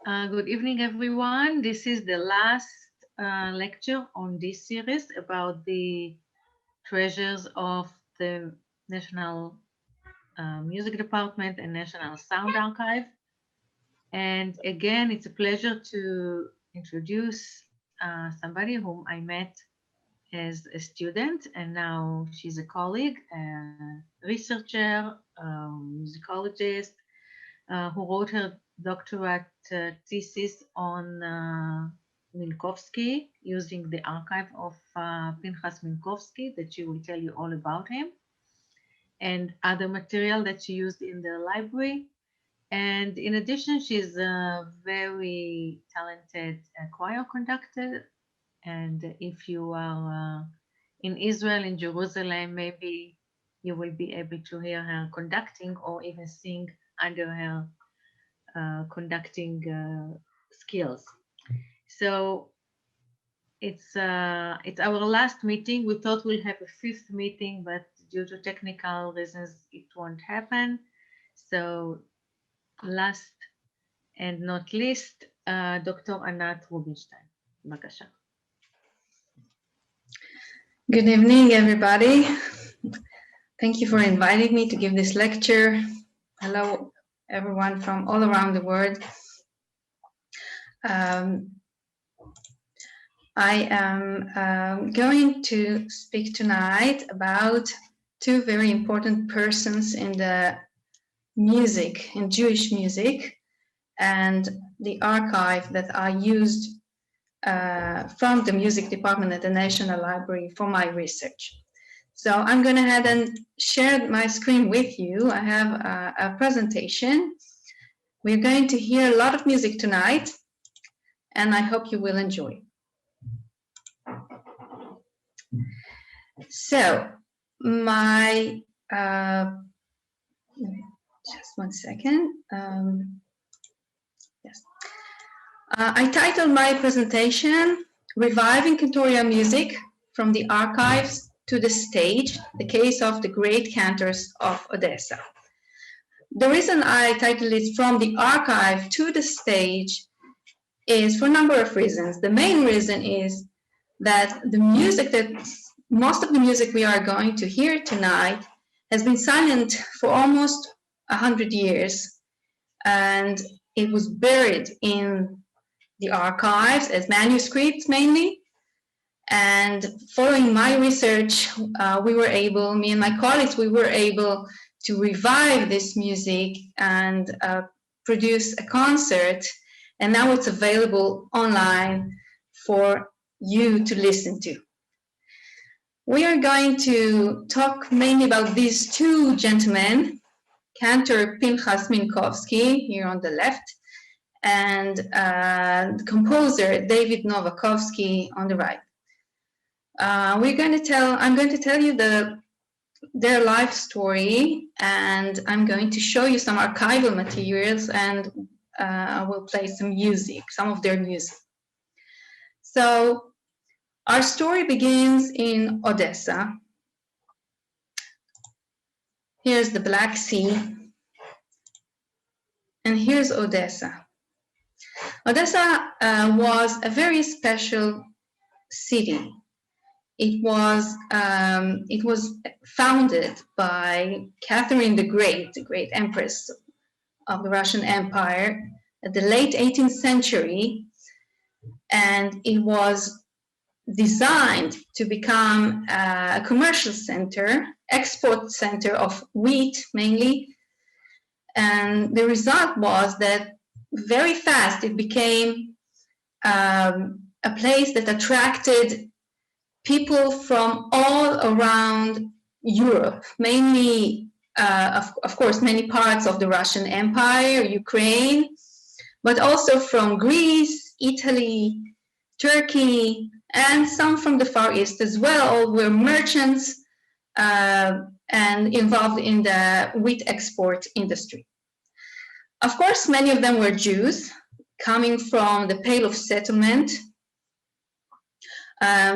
Good evening, everyone. This is the last lecture on this series about the treasures of the National Music Department and National Sound Archive. And again, it's a pleasure to introduce somebody whom I met as a student, and now she's a colleague, a researcher, musicologist, who wrote her doctorate thesis on Minkowski, using the archive of Pinchas Minkowski, that she will tell you all about him, and other material that she used in the library. And in addition, she's a very talented choir conductor. And if you are in Israel, in Jerusalem, maybe you will be able to hear her conducting or even sing under her conducting skills. So it's our last meeting. We thought we'll have a fifth meeting, but due to technical reasons, it won't happen. So last and not least, Dr. Anat Rubinstein. Bakasha. Good evening, everybody. Thank you for inviting me to give this lecture. Hello, everyone from all around the world. I am going to speak tonight about two very important persons in the music, in Jewish music, and the archive that I used from the music department at the National Library for my research. So I'm going to ahead and share my screen with you. I have a presentation. We're going to hear a lot of music tonight, and I hope you will enjoy. So my, just one second. Yes. I titled my presentation, Reviving Cantorial Music from the Archives to the Stage, the Case of the Great Cantors of Odessa. The reason I titled it From the Archive to the Stage is for a number of reasons. The main reason is that the music most of the music we are going to hear tonight has been silent for almost 100 years, and it was buried in the archives as manuscripts mainly. And following my research, me and my colleagues, we were able to revive this music and produce a concert, and now it's available online for you to listen to. We are going to talk mainly about these two gentlemen, Cantor Pinchas Minkowski here on the left, and composer David Novokovsky on the right. I'm going to tell you their life story, and I'm going to show you some archival materials, and I will play some music, some of their music. So our story begins in Odessa. Here's the Black Sea, and here's Odessa. Odessa was a very special city. It was founded by Catherine the Great Empress of the Russian Empire at the late 18th century, and it was designed to become a commercial center, export center of wheat mainly, and the result was that very fast it became a place that attracted people from all around Europe, mainly, of course, many parts of the Russian Empire, Ukraine, but also from Greece, Italy, Turkey, and some from the Far East as well. All were merchants and involved in the wheat export industry. Of course, many of them were Jews coming from the Pale of Settlement,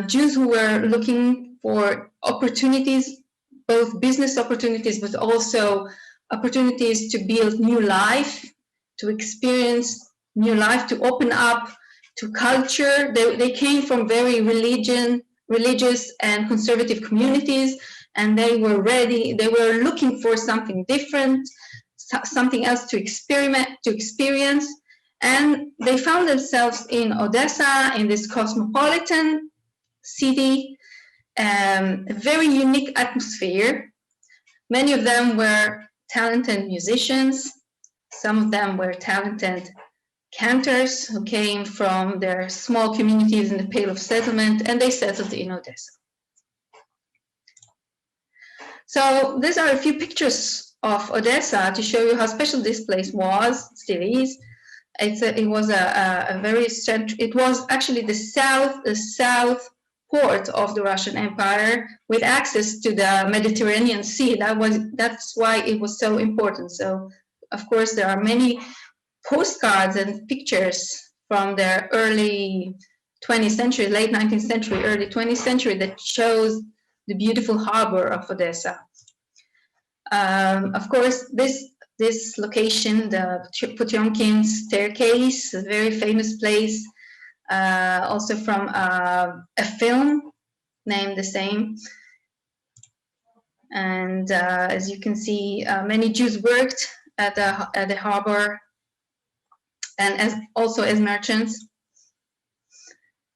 Jews who were looking for opportunities, both business opportunities, but also opportunities to build new life, to experience new life, to open up to culture. They came from very religious and conservative communities, and they were ready. They were looking for something different, something else to experience, and they found themselves in Odessa, in this cosmopolitan city, a very unique atmosphere. Many of them were talented musicians. Some of them were talented Cantors who came from their small communities in the Pale of Settlement, and they settled in Odessa. So these are a few pictures of Odessa to show you how special this place was, still is. It was a very central, it was actually the south port of the Russian Empire with access to the Mediterranean Sea. That's why it was so important. So of course there are many postcards and pictures from the early 20th century, late 19th century, early 20th century that shows the beautiful harbor of Odessa. Of course, this location, the Potemkin staircase, a very famous place, also from a film named the same. And as you can see, many Jews worked at the harbor, and also as merchants.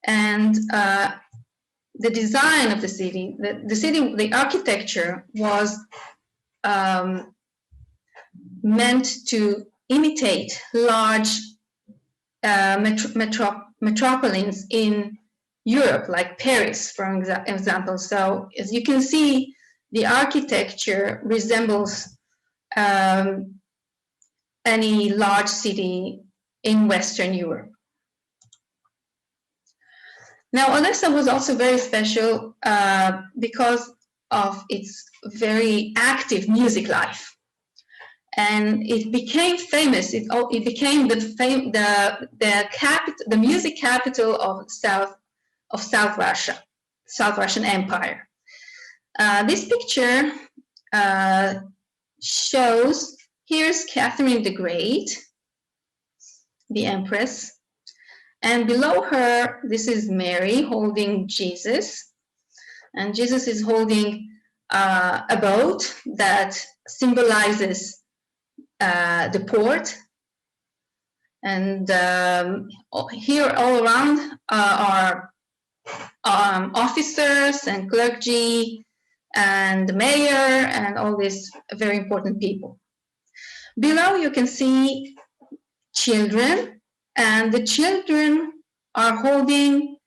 And the design of the city, the architecture was meant to imitate large metropolises in Europe, like Paris, for example. So as you can see, the architecture resembles any large city in Western Europe. Now, Odessa was also very special because of its very active music life, and it became famous. It became the music capital of South Russia, South Russian Empire. This picture shows, here's Catherine the Great, the Empress, and below her, this is Mary holding Jesus, and Jesus is holding a boat that symbolizes the port. And here all around are officers and clergy and the mayor and all these very important people. Below you can see children, and the children are holding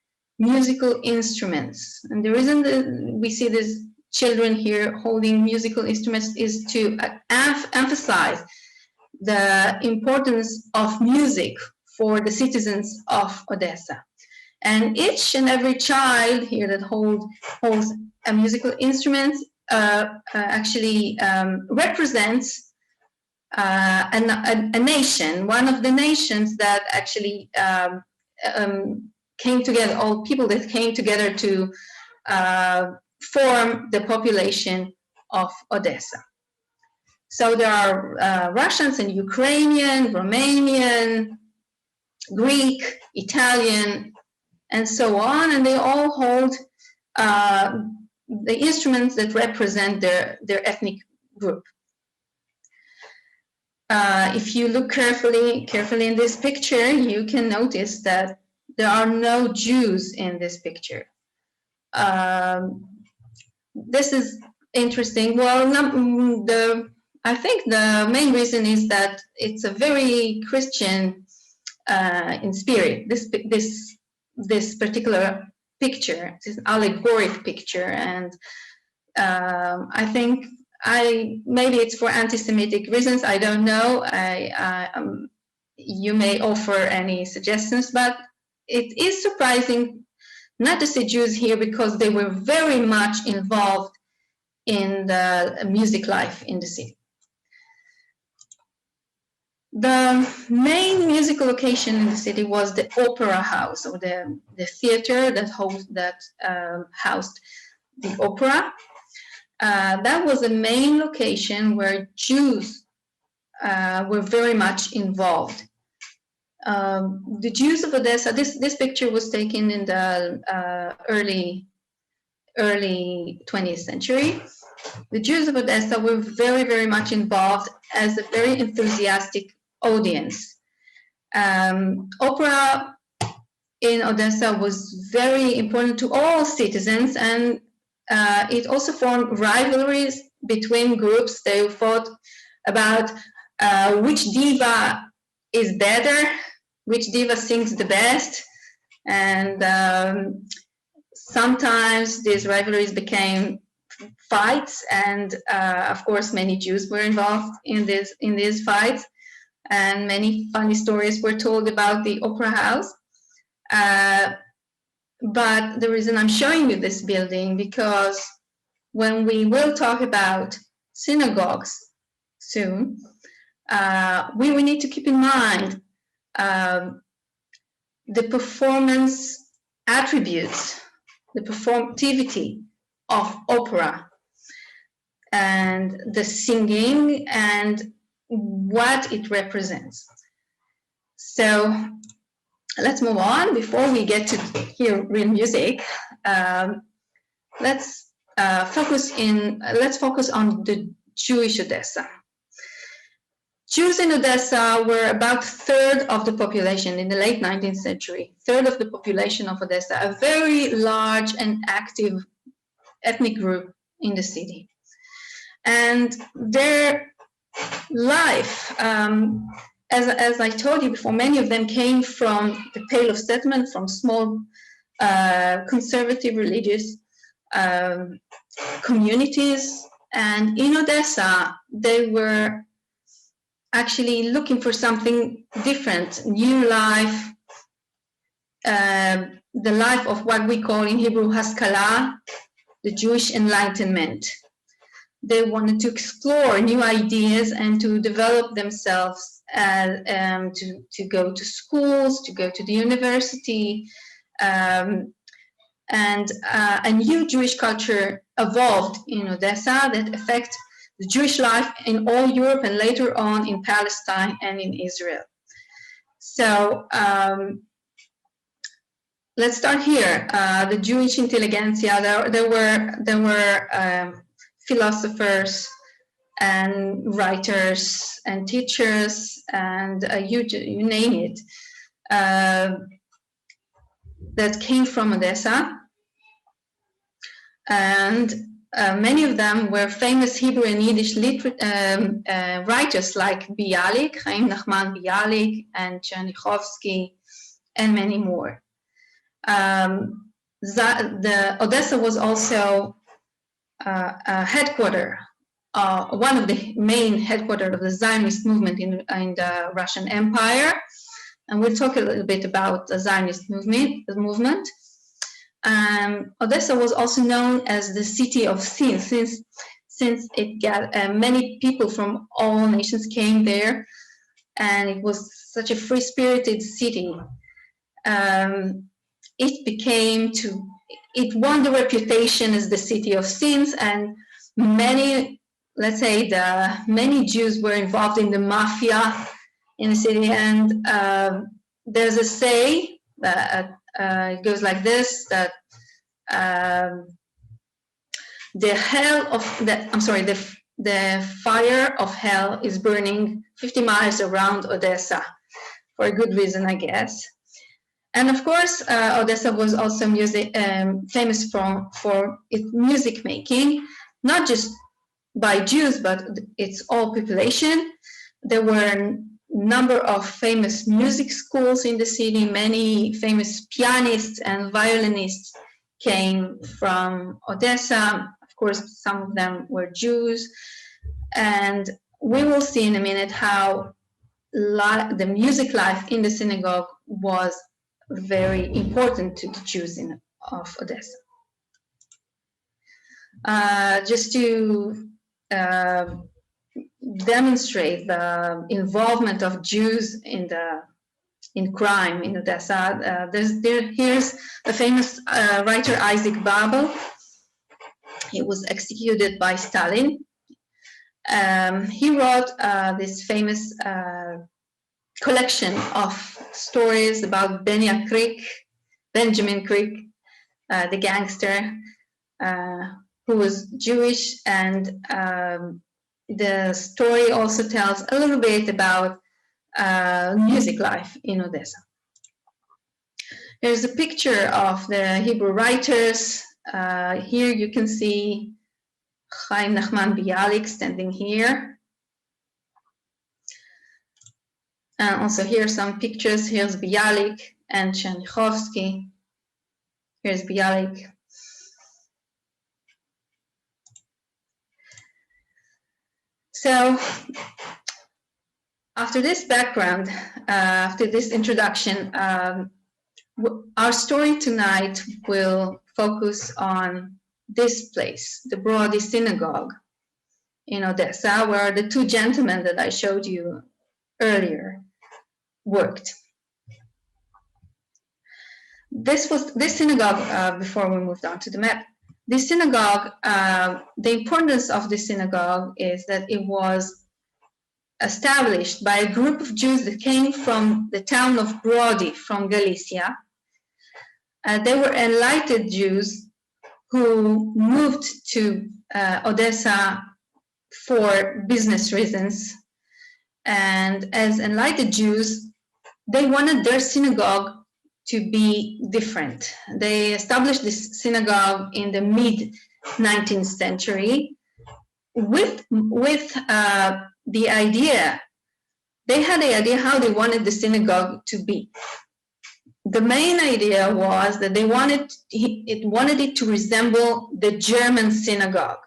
musical instruments. And the reason we see these children here holding musical instruments is to emphasize the importance of music for the citizens of Odessa. And each and every child here that holds a musical instrument actually represents a nation, one of the nations that actually came together, all people that came together to form the population of Odessa. So there are Russians and Ukrainian, Romanian, Greek, Italian, and so on, and they all hold the instruments that represent their ethnic group. If you look carefully in this picture, you can notice that there are no Jews in this picture. This is interesting. Well, I think the main reason is that it's a very Christian in spirit. This particular picture, this allegoric picture, and I think maybe it's for anti-Semitic reasons. I don't know. You may offer any suggestions, but it is surprising not to see Jews here because they were very much involved in the music life in the city. The main musical location in the city was the opera house, or the theater that housed the opera. That was the main location where Jews were very much involved. The Jews of Odessa, this picture was taken in the early 20th century. The Jews of Odessa were very, very much involved as a very enthusiastic audience. Opera in Odessa was very important to all citizens, and it also formed rivalries between groups. They fought about which diva is better, which diva sings the best, and sometimes these rivalries became fights, and of course many Jews were involved in these fights, and many funny stories were told about the opera house. But the reason I'm showing you this building, because when we will talk about synagogues soon, we need to keep in mind the performance attributes, the performativity of opera, and the singing and what it represents. So let's move on. Before we get to hear real music, let's focus on the Jewish Odessa. Jews in Odessa were about a third of the population in the late 19th century, third of the population of Odessa, a very large and active ethnic group in the city. And their life, as I told you before, many of them came from the Pale of Settlement, from small conservative religious communities. And in Odessa, they were actually looking for something different, new life, the life of what we call in Hebrew Haskalah, the Jewish Enlightenment. They wanted to explore new ideas and to develop themselves, to go to schools, to go to the university, and a new Jewish culture evolved in Odessa that affects the Jewish life in all Europe and later on in Palestine and in Israel. So let's start here. The Jewish intelligentsia, there were philosophers and writers and teachers and you name it, that came from Odessa. And many of them were famous Hebrew and Yiddish writers like Bialik, Chaim Nachman Bialik, and Chernychovsky, and many more. The Odessa was also a headquarter, one of the main headquarters of the Zionist movement in the Russian Empire. And we'll talk a little bit about the Zionist movement. Odessa was also known as the city of sin, since it got many people from all nations came there, and it was such a free-spirited city. It won the reputation as the city of sins, and many Jews were involved in the mafia in the city. And there's a say that it goes like this, that the fire of hell is burning 50 miles around Odessa, for a good reason, I guess. And of course, Odessa was also famous for its music making, not just by Jews, but its all population. There were a number of famous music schools in the city. Many famous pianists and violinists came from Odessa. Of course, some of them were Jews. And we will see in a minute how the music life in the synagogue was very important to the Jews of Odessa. Just to demonstrate the involvement of Jews in crime in Odessa, here's the famous writer Isaac Babel. He was executed by Stalin. He wrote this famous collection of stories about Benjamin Creek, the gangster who was Jewish, and the story also tells a little bit about music life in Odessa. Here's a picture of the Hebrew writers. Here you can see Chaim Nachman Bialik standing here. And also here are some pictures. Here's Bialik and Chernyakhovsky. Here's Bialik. So after this background, after this introduction, our story tonight will focus on this place, the Broady Synagogue in Odessa, where the two gentlemen that I showed you earlier worked. This synagogue, before we moved on to the map, this synagogue, the importance of this synagogue is that it was established by a group of Jews that came from the town of Broady from Galicia. They were enlightened Jews who moved to Odessa for business reasons. And as enlightened Jews, they wanted their synagogue to be different. They established this synagogue in the mid-19th century with the idea, they had the idea how they wanted the synagogue to be. The main idea was that they wanted it to resemble the German synagogue,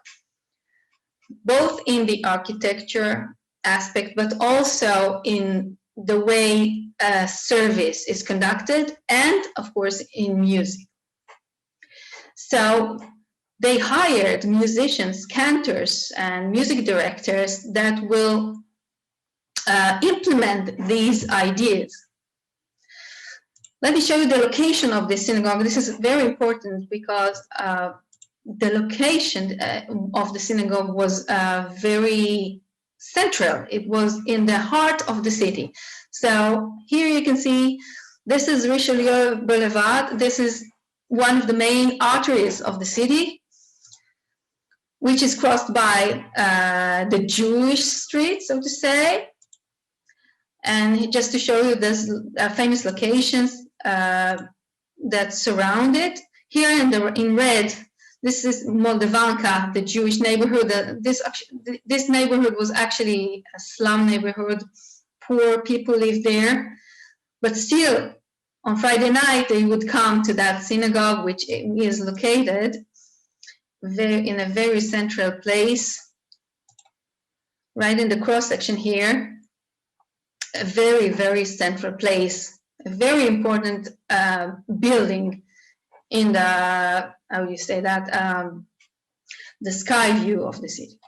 both in the architecture aspect, but also in the way service is conducted, and of course in music. So they hired musicians, cantors, and music directors that will implement these ideas. Let me show you the location of the synagogue. This is very important because the location of the synagogue was very central. It was in the heart of the city. So here you can see, this is Richelieu Boulevard. This is one of the main arteries of the city, which is crossed by the Jewish street, so to say. And just to show you this famous locations that surround it. Here in red, this is Moldavanka, the Jewish neighborhood. This neighborhood was actually a slum neighborhood. Poor people lived there. But still, on Friday night, they would come to that synagogue, which is located in a very central place, right in the cross-section here. A very, very central place, a very important building in the, how do you say that, the sky view of the city.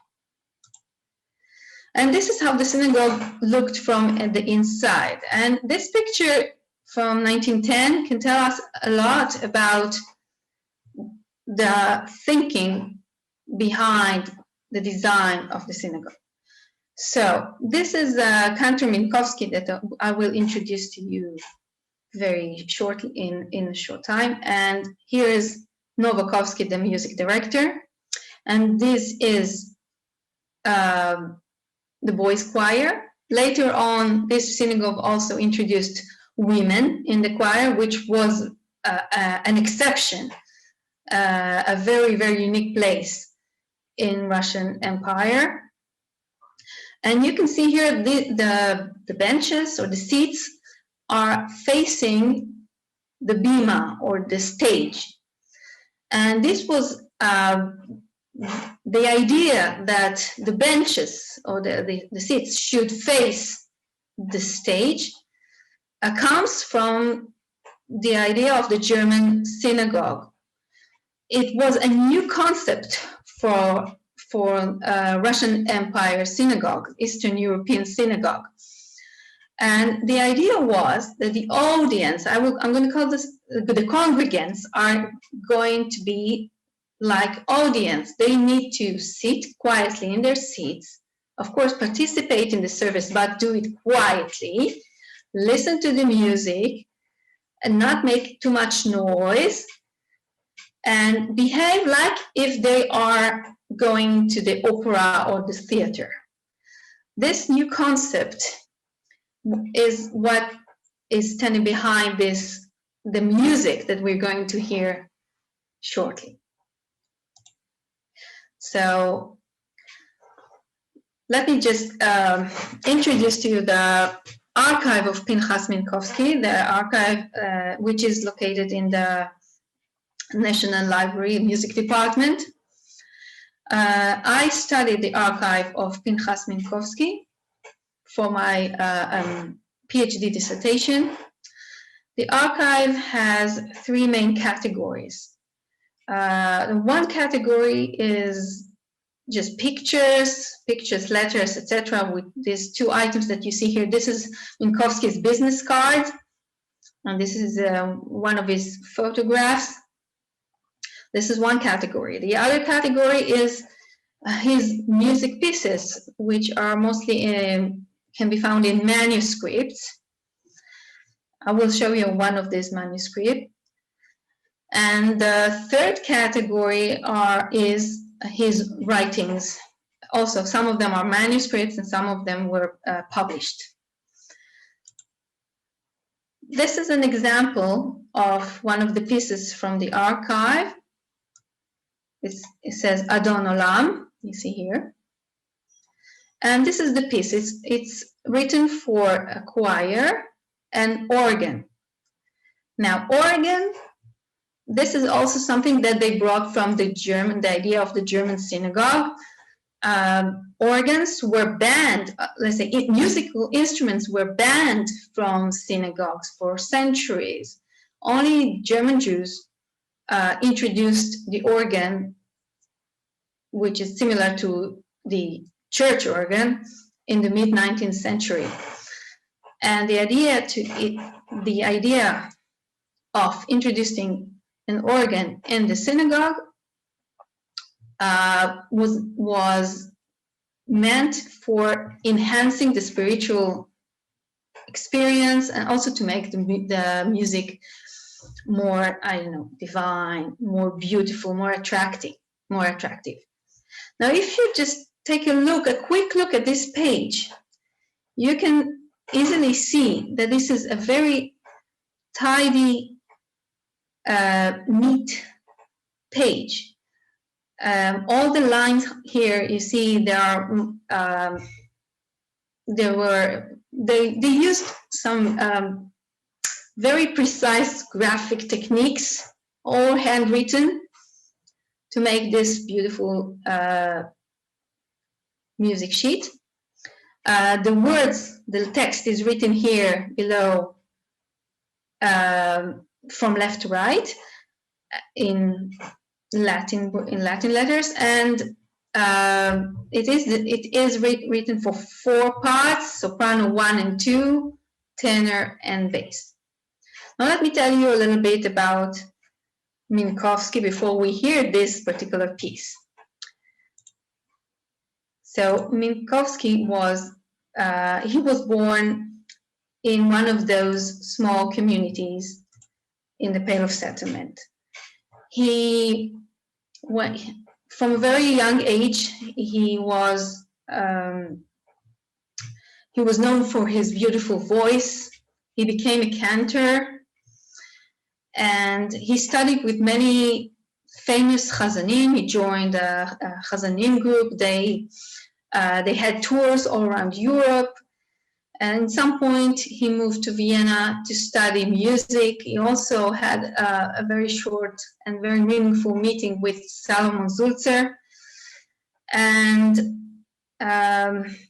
And this is how the synagogue looked from the inside. And this picture from 1910 can tell us a lot about the thinking behind the design of the synagogue. So this is Cantor Minkowski that I will introduce to you very shortly in a short time. And here is Novokovsky, the music director. And this is the boys' choir. Later on, this synagogue also introduced women in the choir, which was an exception, a very, very unique place in Russian Empire. And you can see here the benches or the seats are facing the bima or the stage. And this was the idea that the benches or the seats should face the stage comes from the idea of the German synagogue. It was a new concept for Russian Empire synagogue, Eastern European synagogue. And the idea was that the audience, I'm going to call this, the congregants are going to be like audience. They need to sit quietly in their seats, of course, participate in the service, but do it quietly, listen to the music, and not make too much noise, and behave like if they are going to the opera or the theater. This new concept is what is standing behind this, the music that we're going to hear shortly. So let me just introduce to you the archive of Pinchas Minkowski, the archive which is located in the National Library Music Department. I studied the archive of Pinchas Minkowski for my PhD dissertation. The archive has three main categories. One category is just pictures, letters, etc. with these two items that you see here. This is Minkowski's business card, and this is one of his photographs. This is one category. The other category is his music pieces, which are mostly can be found in manuscripts. I will show you one of these manuscripts. And the third category is his writings. Also, some of them are manuscripts and some of them were published. This is an example of one of the pieces from the archive. It says Adon Olam, you see here. And this is the piece. It's written for a choir and organ. Now, organ, this is also something that they brought from the idea of the German synagogue. Organs were banned, let's say musical instruments were banned from synagogues for centuries. Only German Jews introduced the organ, which is similar to the church organ, in the mid-19th century. And the idea of introducing an organ in the synagogue was meant for enhancing the spiritual experience and also to make the music more, divine, more beautiful, more attractive. Now, if you just take a quick look at this page, you can easily see that this is a very tidy, neat page. All the lines here, you see, they used some very precise graphic techniques, all handwritten, to make this beautiful music sheet. The words, the text is written here below from left to right in Latin letters, and it is written for 4 parts: soprano 1 and 2, tenor, and bass. Now let me tell you a little bit about Minkowski before we hear this particular piece. So Minkowski was born in one of those small communities in the Pale of Settlement. From a very young age, he was known for his beautiful voice. He became a cantor, and he studied with many famous chazanim. He joined a chazanim group. They had tours all around Europe, and at some point he moved to Vienna to study music. He also had a very short and very meaningful meeting with Salomon Zulzer, and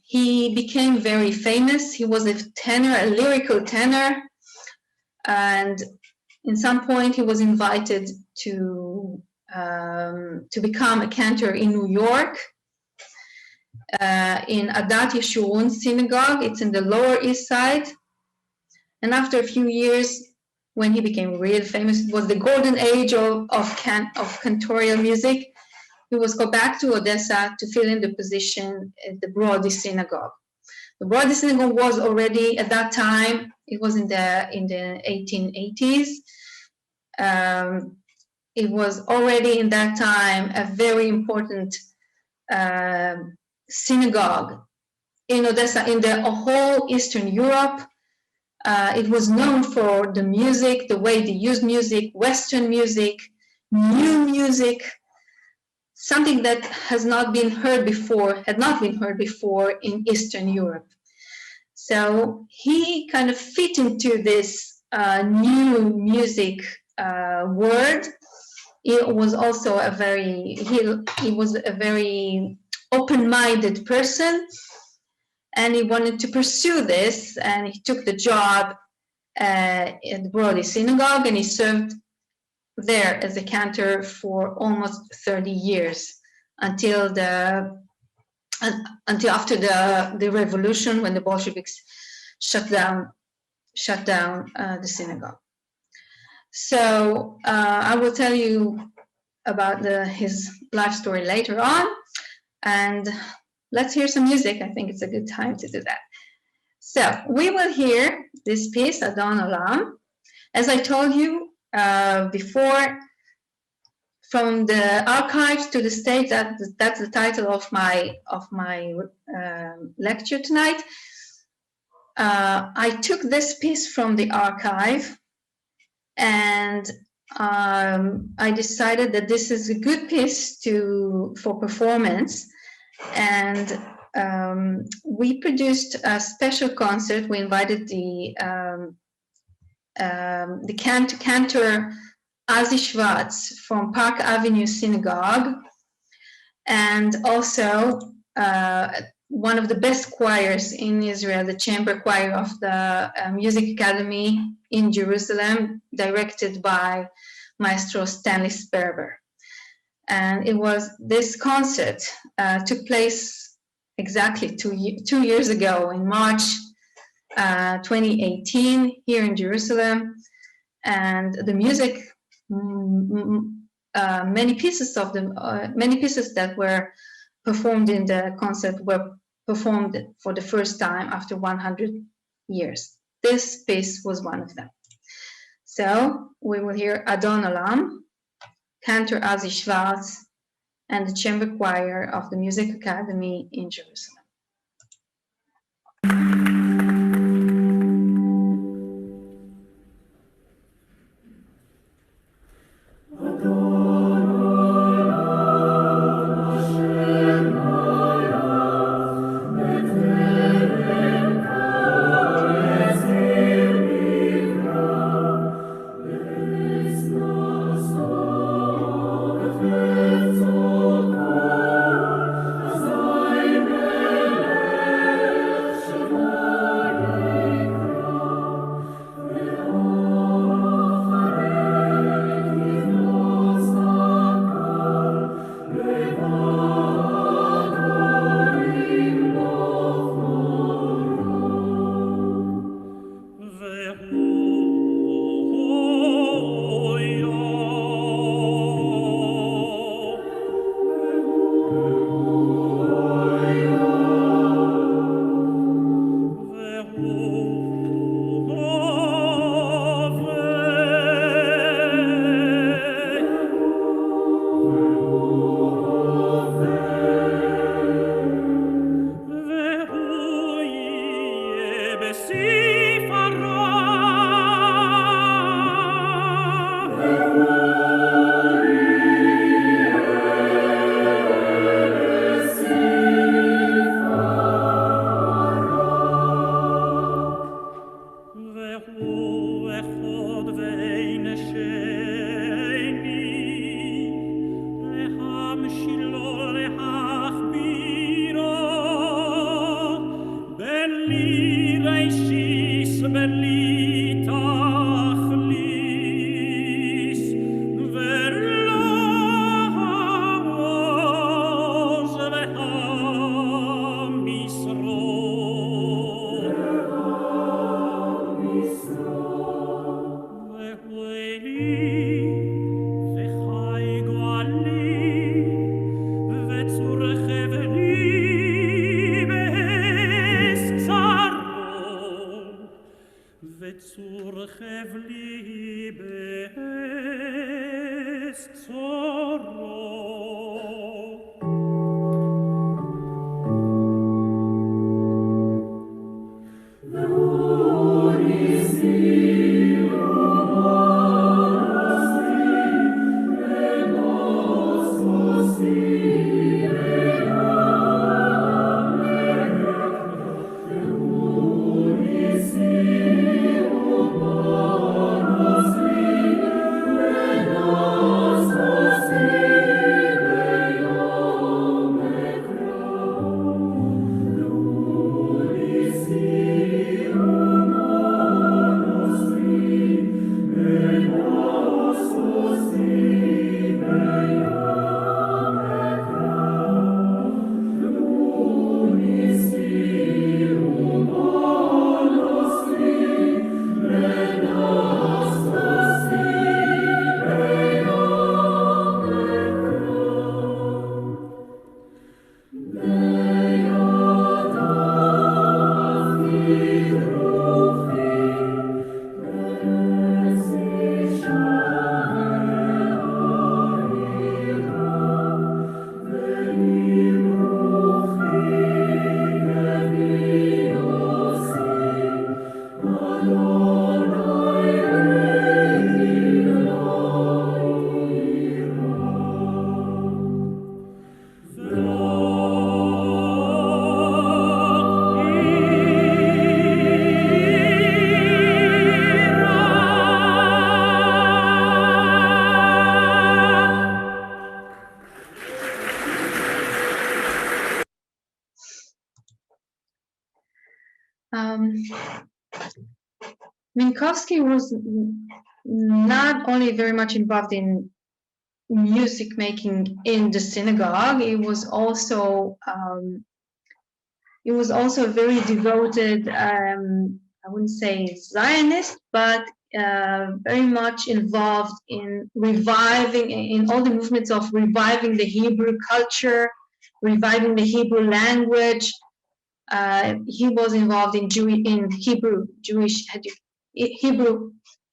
he became very famous. He was a tenor, a lyrical tenor, and in some point he was invited to become a cantor in New York, in Adat Yeshurun Synagogue. It's in the Lower East Side. And after a few years, when he became really famous, it was the golden age of Cantorial music. He was go back to Odessa to fill in the position at the Broady Synagogue. The Broady Synagogue was already, at that time, It was in the 1880s. It was already in that time a very important synagogue in Odessa, in the whole Eastern Europe. It was known for the music, the way they used music, Western music, new music, something that has not been heard before, had not been heard before in Eastern Europe. So he kind of fit into this new music world. He was also a very open-minded person, and he wanted to pursue this, and he took the job at the Broady Synagogue, and he served there as a cantor for almost 30 years until after the revolution, when the Bolsheviks shut down the synagogue. So I will tell you about his life story later on, and let's hear some music. I think it's a good time to do that. So we will hear this piece, Adon Olam. As I told you before, from the archives to the stage, that's the title of my lecture tonight. I took this piece from the archive, and I decided that this is a good piece for performance, and we produced a special concert. We invited the cantor Azi Schwartz from Park Avenue Synagogue, and also one of the best choirs in Israel, the chamber choir of the Music Academy in Jerusalem, directed by Maestro Stanley Sperber. And this concert took place exactly two years ago in March 2018 here in Jerusalem, and the music, many pieces that were performed in the concert were performed for the first time after 100 years. This piece was one of them. So we will hear Adon Olam, Cantor Azi Schwartz, and the chamber choir of the Music Academy in Jerusalem. zur Liebe ist Minkowski was not only very much involved in music making in the synagogue, he was also a very devoted, I wouldn't say Zionist, but very much involved in reviving, in all the movements of reviving the Hebrew culture, reviving the Hebrew language. He was involved in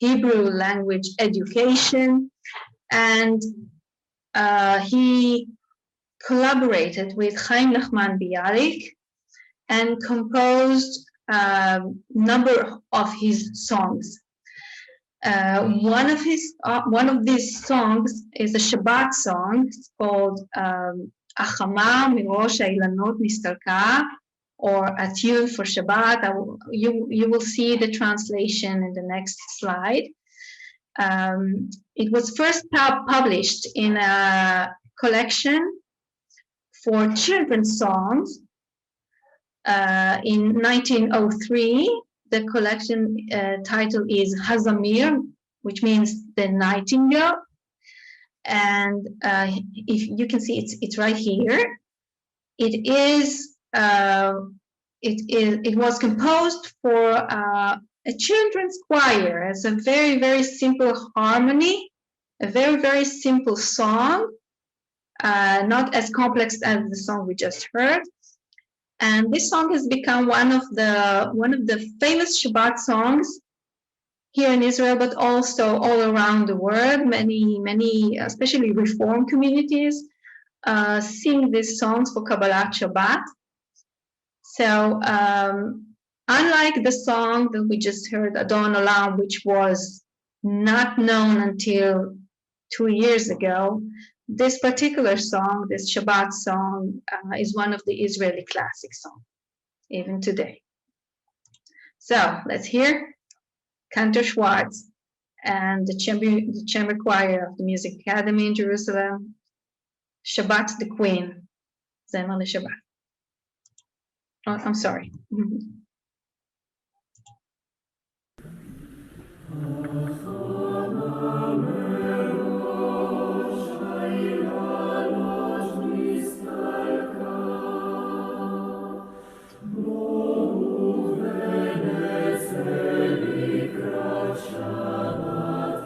Hebrew language education, and he collaborated with Chaim Nachman Bialik and composed a number of his songs. One of these songs is a Shabbat song. It's called Achama Mirosh Hailanot Nistalka, or a tune for Shabbat. You will see the translation in the next slide. It was first published in a collection for children's songs in 1903. The collection title is Hasamir, which means the nightingale. And if you can see, it's right here. It was composed for a children's choir as a very, very simple harmony, a very, very simple song, not as complex as the song we just heard. And this song has become one of the famous Shabbat songs here in Israel, but also all around the world. Many, especially Reform communities, sing these songs for Kabbalat Shabbat. So unlike the song that we just heard, Adon Olam, which was not known until 2 years ago, this particular song, this Shabbat song, is one of the Israeli classic songs, even today. So let's hear Cantor Schwartz and the chamber choir of the Music Academy in Jerusalem, Shabbat the Queen, Zemer LeShabbat. Oh, I'm sorry. Shabbat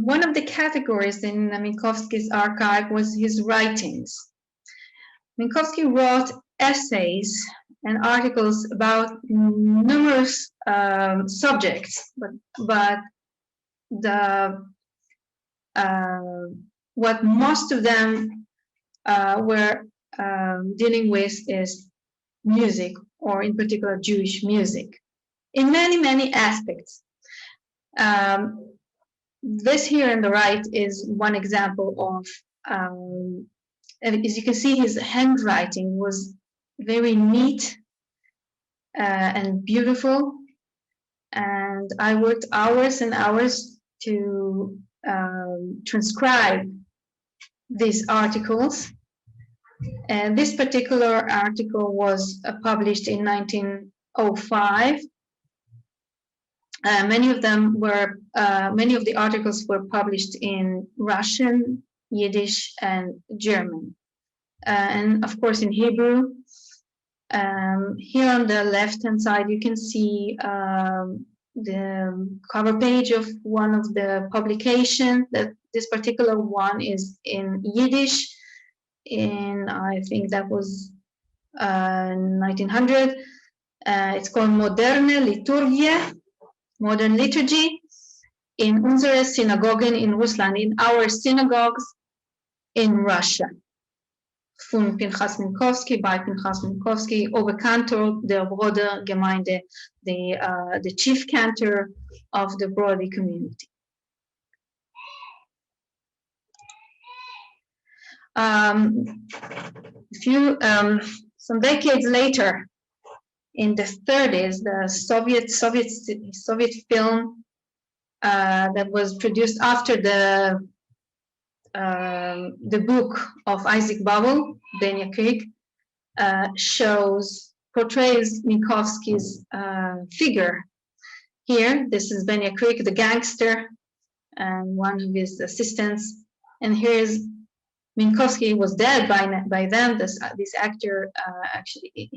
One of the categories in Minkowski's archive was his writings. Minkowski wrote essays and articles about numerous subjects, but what most of them were dealing with is music, or in particular Jewish music, in many aspects. This here on the right is one example of, and as you can see, his handwriting was very neat and beautiful. And I worked hours and hours to transcribe these articles. And this particular article was published in 1905. Many of the articles were published in Russian, Yiddish, and German, and of course in Hebrew. Here on the left-hand side, you can see the cover page of one of the publications. That this particular one is in Yiddish, I think that was 1900. It's called Moderne Liturgie. Modern liturgy in unsere Synagogen in Russland, in our synagogues in Russia. Von Pinchas Minkowski, by Pinchas Minkowski, over Cantor, der Broady Gemeinde, the chief cantor of the Broady community. Some decades later, in the 30s, the Soviet film that was produced after the book of Isaac Babel, Benya Krieg, portrays Minkowski's figure. Here, this is Benya Krieg, the gangster, and one of his assistants. And here's Minkowski. Was dead by then. This actor actually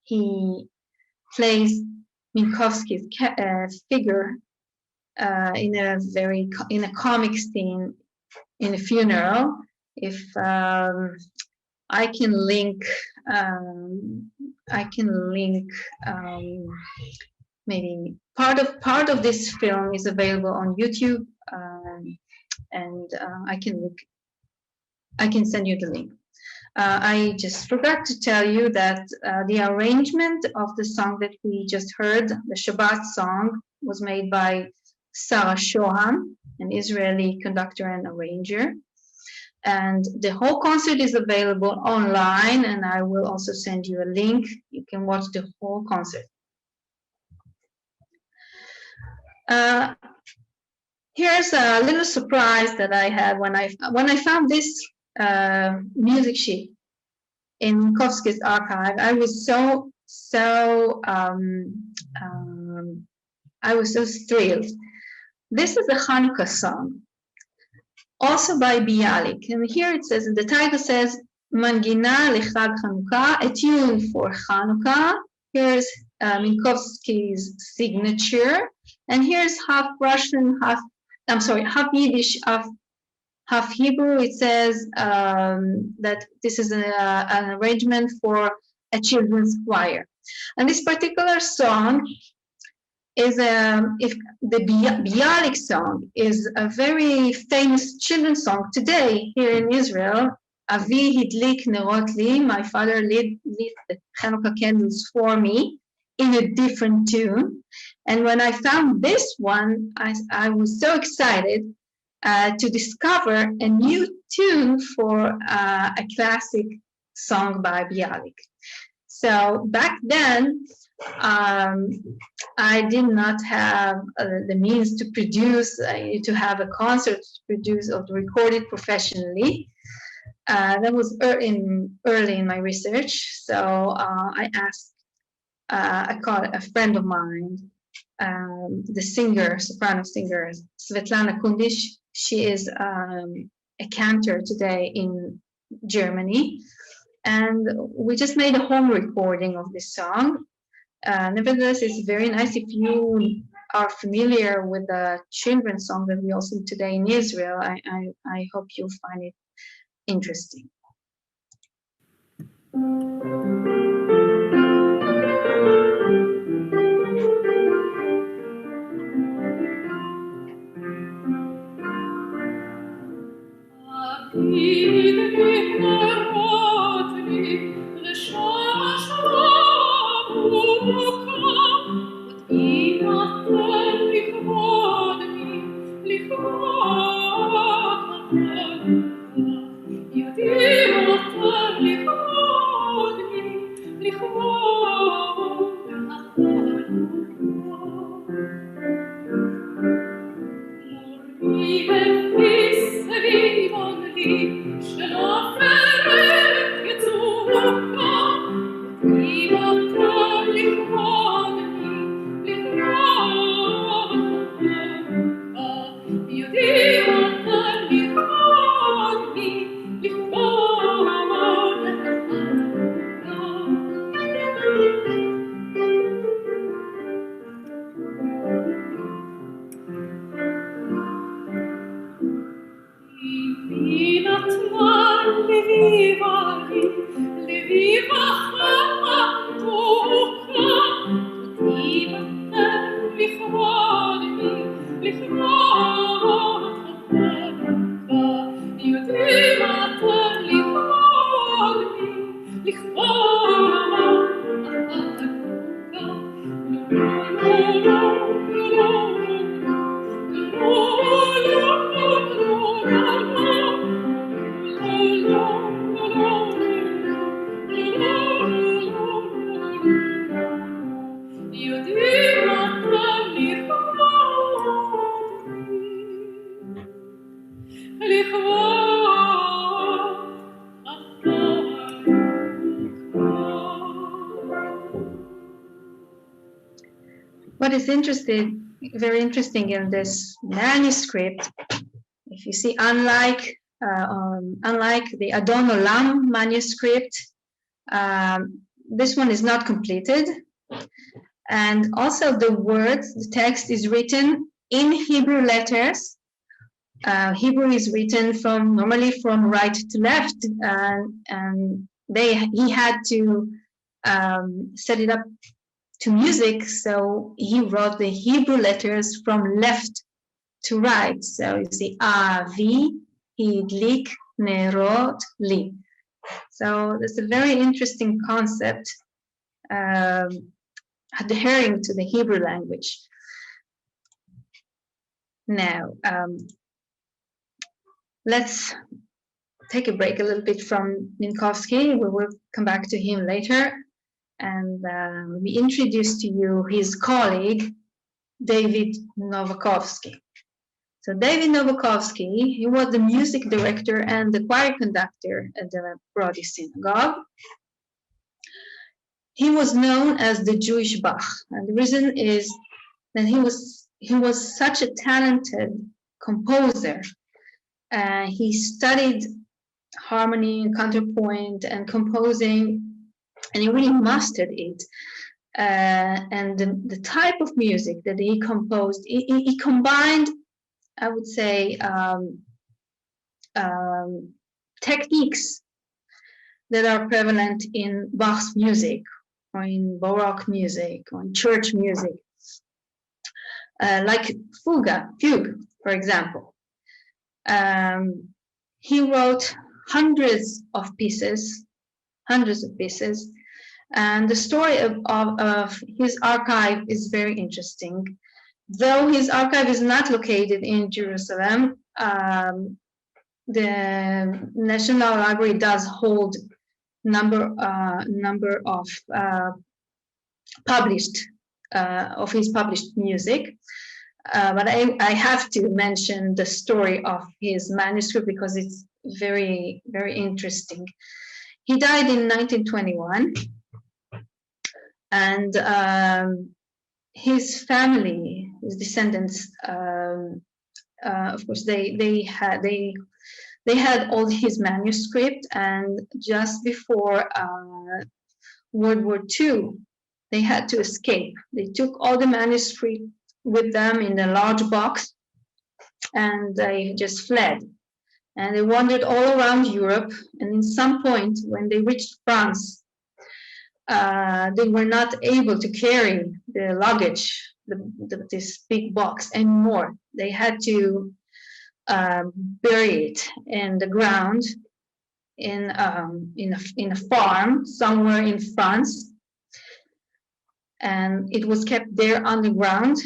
he plays Minkowski's figure in a comic scene in a funeral. If I can link maybe part of this film is available on YouTube, and I can send you the link. I just forgot to tell you that the arrangement of the song that we just heard, the Shabbat Song, was made by Sarah Shoham, an Israeli conductor and arranger. And the whole concert is available online, and I will also send you a link. You can watch the whole concert. Here's a little surprise that I had when I found this music sheet in Minkowski's archive. I was so thrilled. This is a Hanukkah song, also by Bialik, and here it says, the title says Mangina Lechag Hanukkah, a tune for Hanukkah. Here's Minkowski's signature, and here's half Russian, half Yiddish, half Hebrew. It says that this is an arrangement for a children's choir. And this particular song is if the Bialik song is a very famous children's song today here in Israel. Avi hidlik nerot li, my father lit the Hanukkah candles for me. in a different tune. And when I found this one, I was so excited to discover a new tune for a classic song by Bialik. So back then, I did not have the means to produce, to have a concert to produce or to record it professionally. That was early in my research. So I asked a friend of mine, the singer, soprano singer, Svetlana Kundish. She is a cantor today in Germany. And we just made a home recording of this song. Nevertheless, it's very nice if you are familiar with the children's song that we all sing today in Israel. I hope you'll find it interesting. What is very interesting in this manuscript, if you see, unlike the Adon Olam manuscript, this one is not completed, and also the text is written in Hebrew letters. Hebrew is written normally from right to left, and he had to set it up to music, so he wrote the Hebrew letters from left to right. So you see, Avi, Hidlik, Nerot, Li. So that's a very interesting concept, adhering to the Hebrew language. Now, let's take a break a little bit from Novokovsky. We will come back to him later. And we introduce to you his colleague, David Novokovsky. So David Novokovsky, he was the music director and the choir conductor at the Broady Synagogue. He was known as the Jewish Bach, and the reason is that he was such a talented composer. He studied harmony and counterpoint and composing, and he really mastered it. And the type of music that he composed, he combined, I would say, techniques that are prevalent in Bach's music, or in Baroque music, or in church music, like fugue, for example. He wrote hundreds of pieces, And the story of his archive is very interesting. Though his archive is not located in Jerusalem, the National Library does hold number of of his published music. But I have to mention the story of his manuscript because it's very, very interesting. He died in 1921, and his family, his descendants, of course, they had all his manuscript, and just before World War II, they had to escape. They took all the manuscript with them in a large box, and they just fled. And they wandered all around Europe, and in some point, when they reached France, they were not able to carry the luggage, this big box anymore. They had to bury it in the ground in a farm somewhere in France, and it was kept there underground,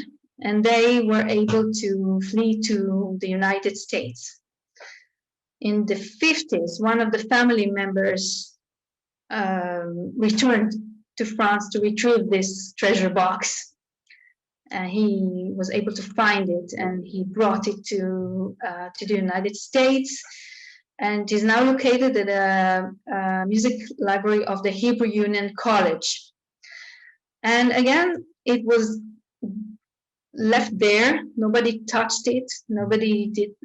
and they were able to flee to the United States. In the 50s, one of the family members returned to France to retrieve this treasure box. He was able to find it, and he brought it to the United States, and is now located at a music library of the Hebrew Union College. And again, it was left there. Nobody touched it. Nobody did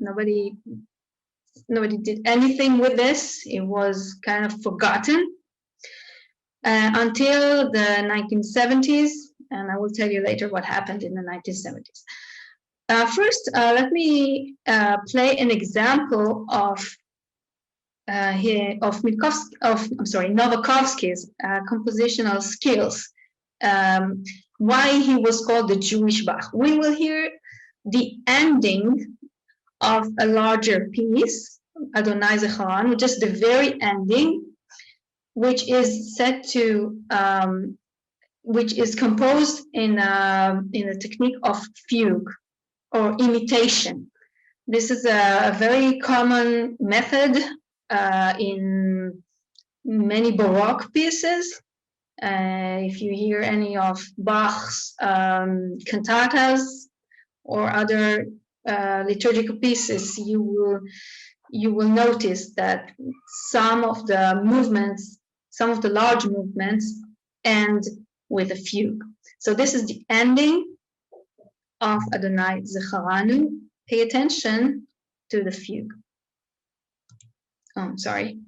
anything with this. It was kind of forgotten until the 1970s, and I will tell you later what happened in the 1970s. First, let me play an example of Novokovsky's compositional skills. Why he was called the Jewish Bach. We will hear the ending of a larger piece, Adonai Zecharan, just the very ending, which is set to, which is composed in a technique of fugue or imitation. This is a very common method in many Baroque pieces. If you hear any of Bach's cantatas or other liturgical pieces, you will notice that some of the movements, some of the large movements, end with a fugue. So this is the ending of Adonai Zecharanu. Pay attention to the fugue. Oh, sorry.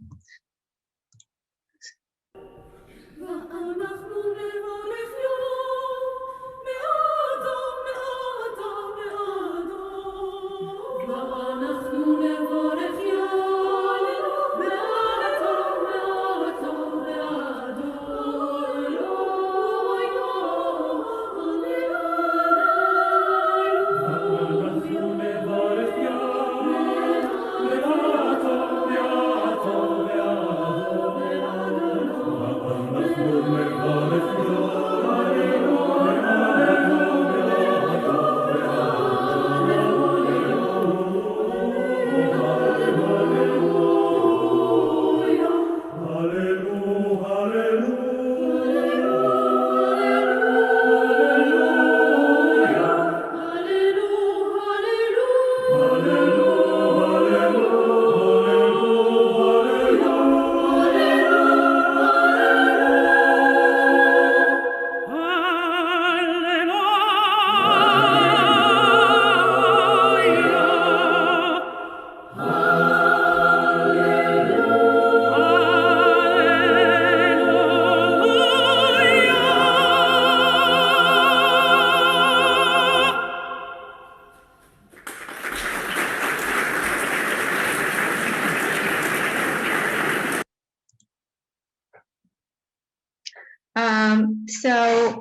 So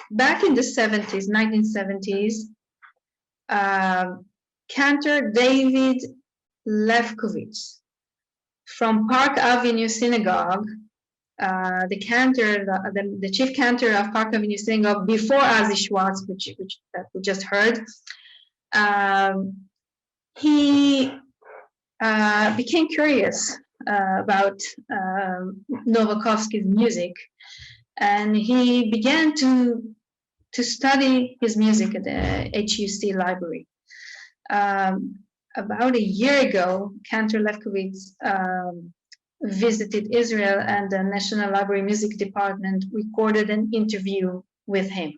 back in the 70s, 1970s, Cantor David Lefkowitz from Park Avenue Synagogue the cantor, the chief cantor of Park Avenue Synagogue before Azi Schwartz, which that we just heard. He became curious about Novokovsky's music, and he began to study his music at the HUC library. About a year ago, Cantor Lefkowitz visited Israel, and the National Library Music Department recorded an interview with him.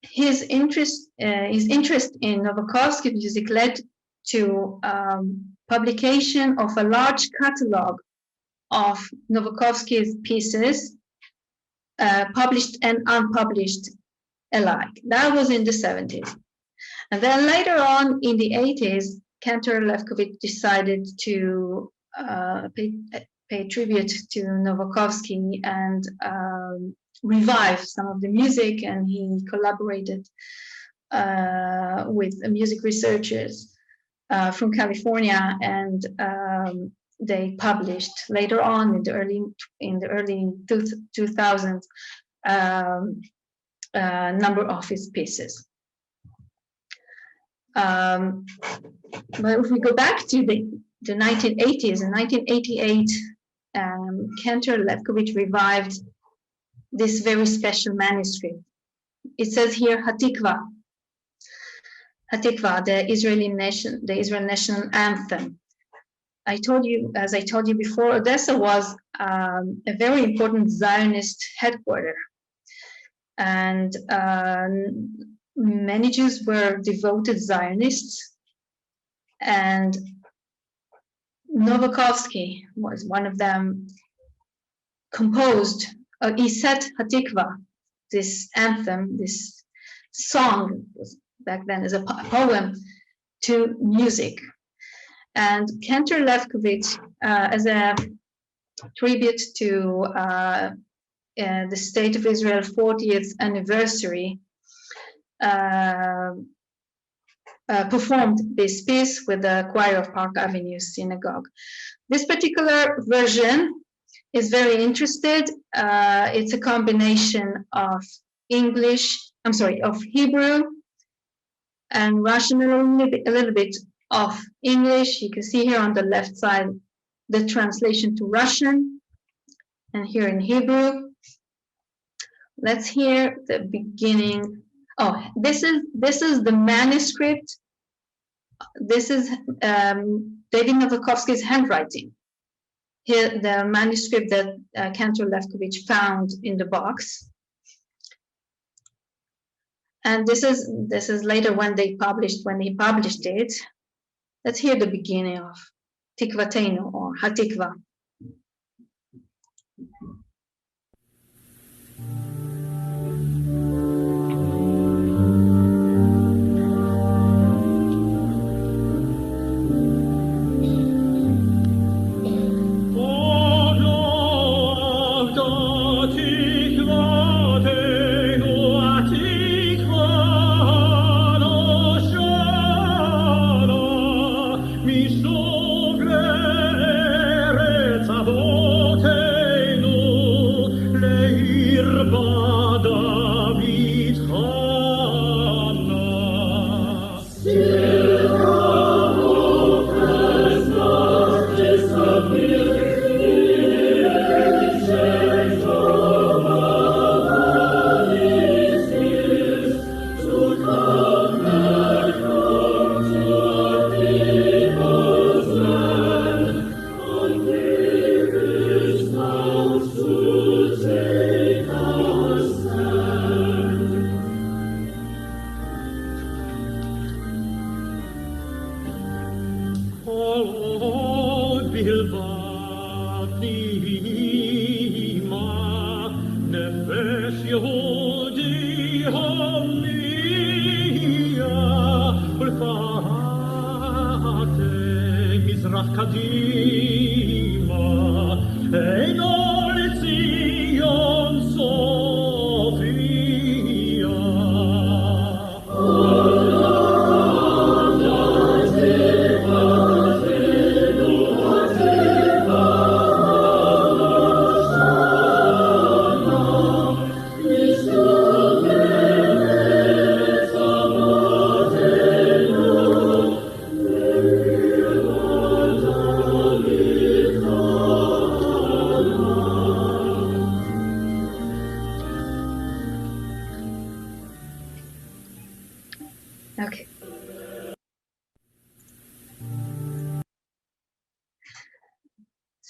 His interest in Novokovsky music led to publication of a large catalog of Novokovsky's pieces, published and unpublished alike. That was in the 70s. And then later on in the 80s, Cantor Lefkowitz decided to pay tribute to Novokovsky and revive some of the music, and he collaborated with music researchers from California, and they published later on in the early 2000s number of his pieces. But if we go back to the 1980s, in 1988, Cantor Lefkowitz revived this very special manuscript. It says here Hatikva, the Israeli national anthem. As I told you before, Odessa was a very important Zionist headquarters, and many Jews were devoted Zionists, and Novokovsky was one of them. He set Hatikva, this anthem, this song, back then as a poem, to music. And Cantor Lefkowitz, as a tribute to the State of Israel 40th anniversary, performed this piece with the choir of Park Avenue Synagogue. This particular version is very interesting. It's a combination of Hebrew and Russian, a little bit of English. You can see here on the left side the translation to Russian, and here in Hebrew. Let's hear the beginning. Oh, this is the manuscript. This is David Novokovsky's handwriting. Here, the manuscript that Cantor Lefkowitz found in the box. And this is later when he published it. Let's hear the beginning of Tikvateinu, or Hatikva. Kadima, ein Olzi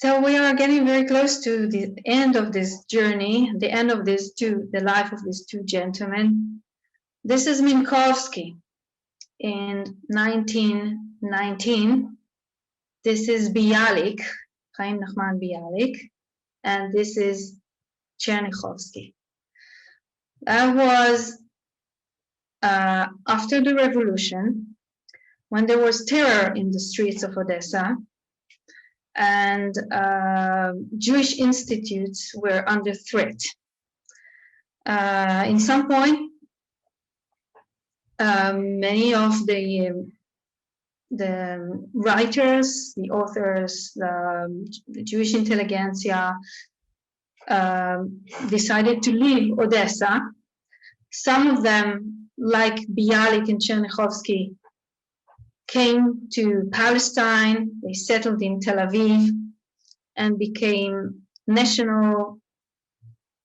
So we are getting very close to the end of this journey, the end of the life of these two gentlemen. This is Minkowski in 1919. This is Bialik, Chaim Nachman Bialik, and this is Chernyakhovsky. That was after the revolution, when there was terror in the streets of Odessa, and Jewish institutes were under threat. In some point, many of the writers, the authors, the Jewish intelligentsia decided to leave Odessa. Some of them, like Bialik and Chernyakhovsky, came to Palestine. They settled in Tel Aviv and became national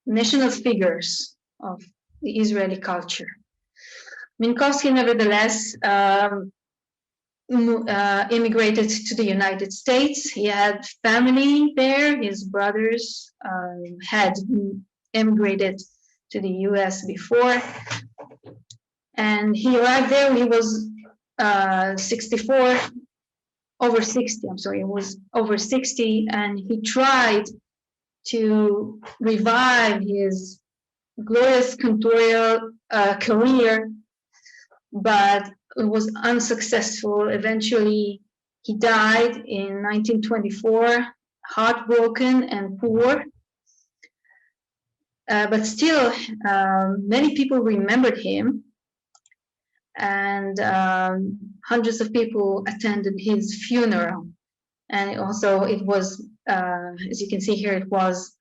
figures of the Israeli culture. Minkowski, nevertheless, immigrated to the United States. He had family there. His brothers had immigrated to the US before. And he arrived there. He was 64, over 60, I'm sorry, it was over 60, and he tried to revive his glorious cantorial career, but it was unsuccessful. Eventually, he died in 1924, heartbroken and poor. But still, many people remembered him, and hundreds of people attended his funeral. And also it was, as you can see here, it was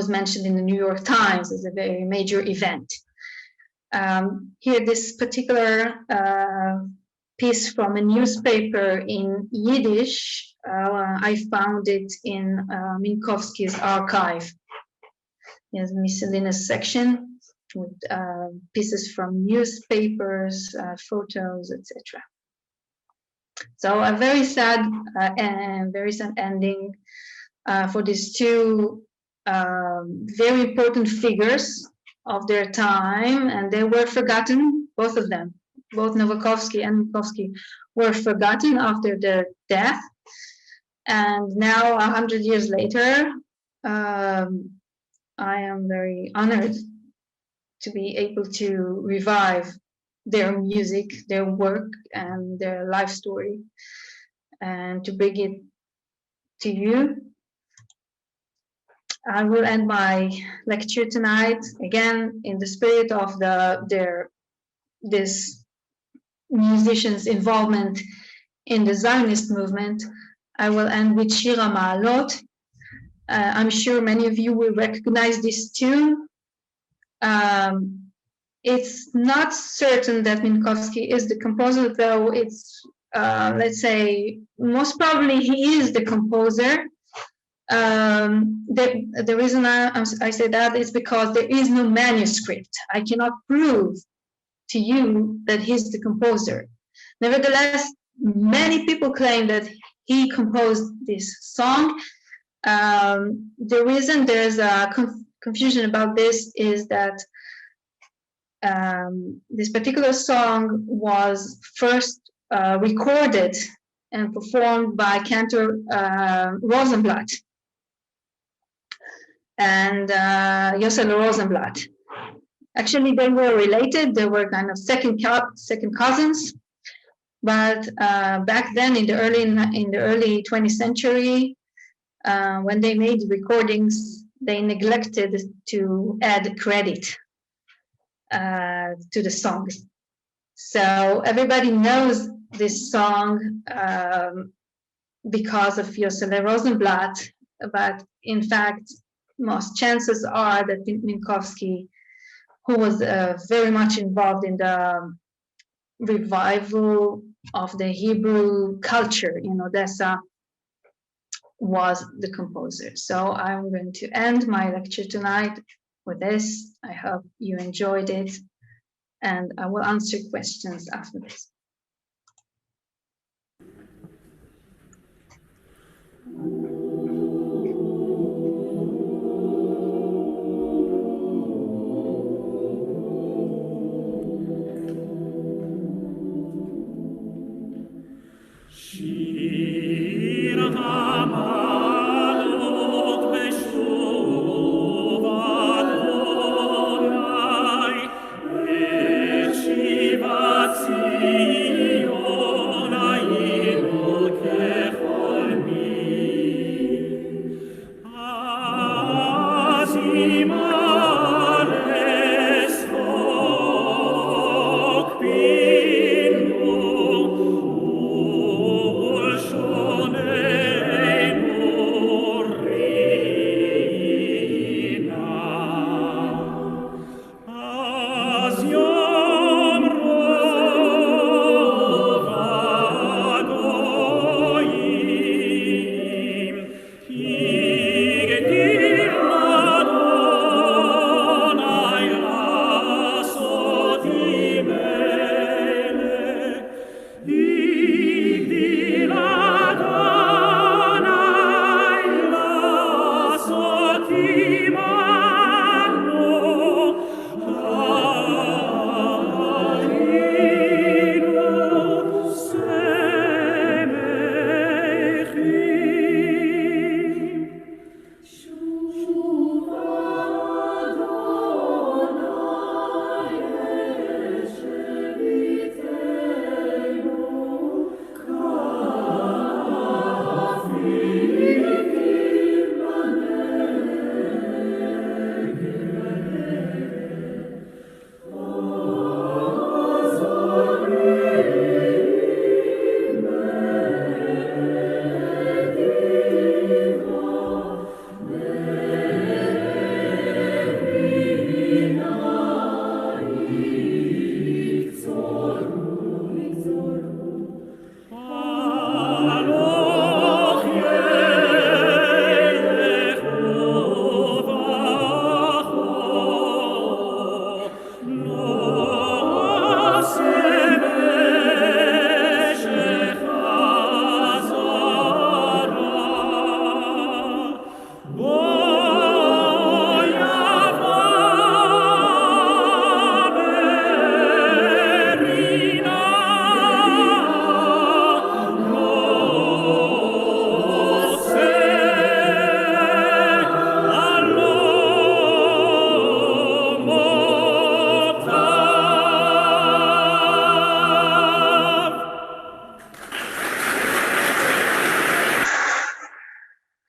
mentioned in the New York Times as a very major event. Here, this particular piece from a newspaper in Yiddish, I found it in Minkowski's archive. There's a miscellaneous section with pieces from newspapers, photos, etc. So a very sad ending for these two very important figures of their time, and they were forgotten, both of them, both Novokovsky and Minkowski were forgotten after their death. And now, 100 years later, I am very honored to be able to revive their music, their work, and their life story, and to bring it to you. I will end my lecture tonight again in the spirit of this musicians' involvement in the Zionist movement. I will end with Shir HaMa'alot. I'm sure many of you will recognize this tune. It's not certain that Minkowski is the composer, though it's, let's say, most probably he is the composer. The reason I say that is because there is no manuscript. I cannot prove to you that he's the composer. Nevertheless, many people claim that he composed this song. The reason there's a confusion about this is that this particular song was first recorded and performed by Cantor Rosenblatt and Yosel Rosenblatt. Actually, they were related. They were kind of second cousins. But back then, in the early 20th century, when they made recordings, they neglected to add credit to the songs. So everybody knows this song because of Yosel Rosenblatt, but in fact, most chances are that Minkowski, who was very much involved in the revival of the Hebrew culture in Odessa, was the composer. So I'm going to end my lecture tonight with this. I hope you enjoyed it, and I will answer questions after this.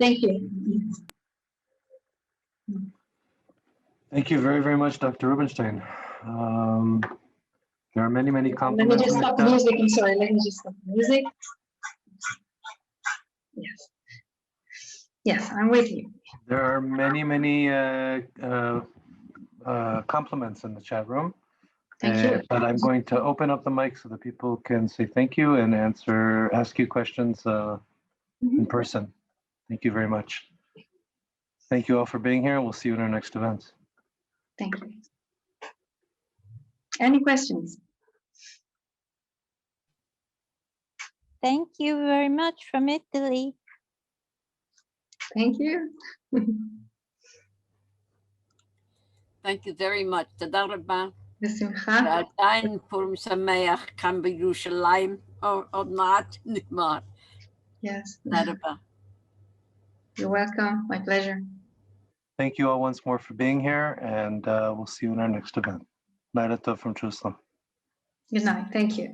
Thank you. Thank you very, very much, Dr. Rubinstein. There are many, many Let me compliments just in the stop the chat. music. I'm sorry. Let me just stop the music. Yes. Yes, I'm with you. There are many, many compliments in the chat room. Thank you. But I'm going to open up the mic so that people can say thank you and ask you questions in person. Thank you very much. Thank you all for being here. We'll see you in our next event. Thank you. Any questions? Thank you very much from Italy. Thank you. Thank you very much. תודה רבה. בשמחה. ועדיין פורים שמח כאן בירושלים, עוד מעט נגמר. Yes. תודה רבה. You're welcome. My pleasure. Thank you all once more for being here, and we'll see you in our next event. Laila Tov from Jerusalem. Good night. Thank you.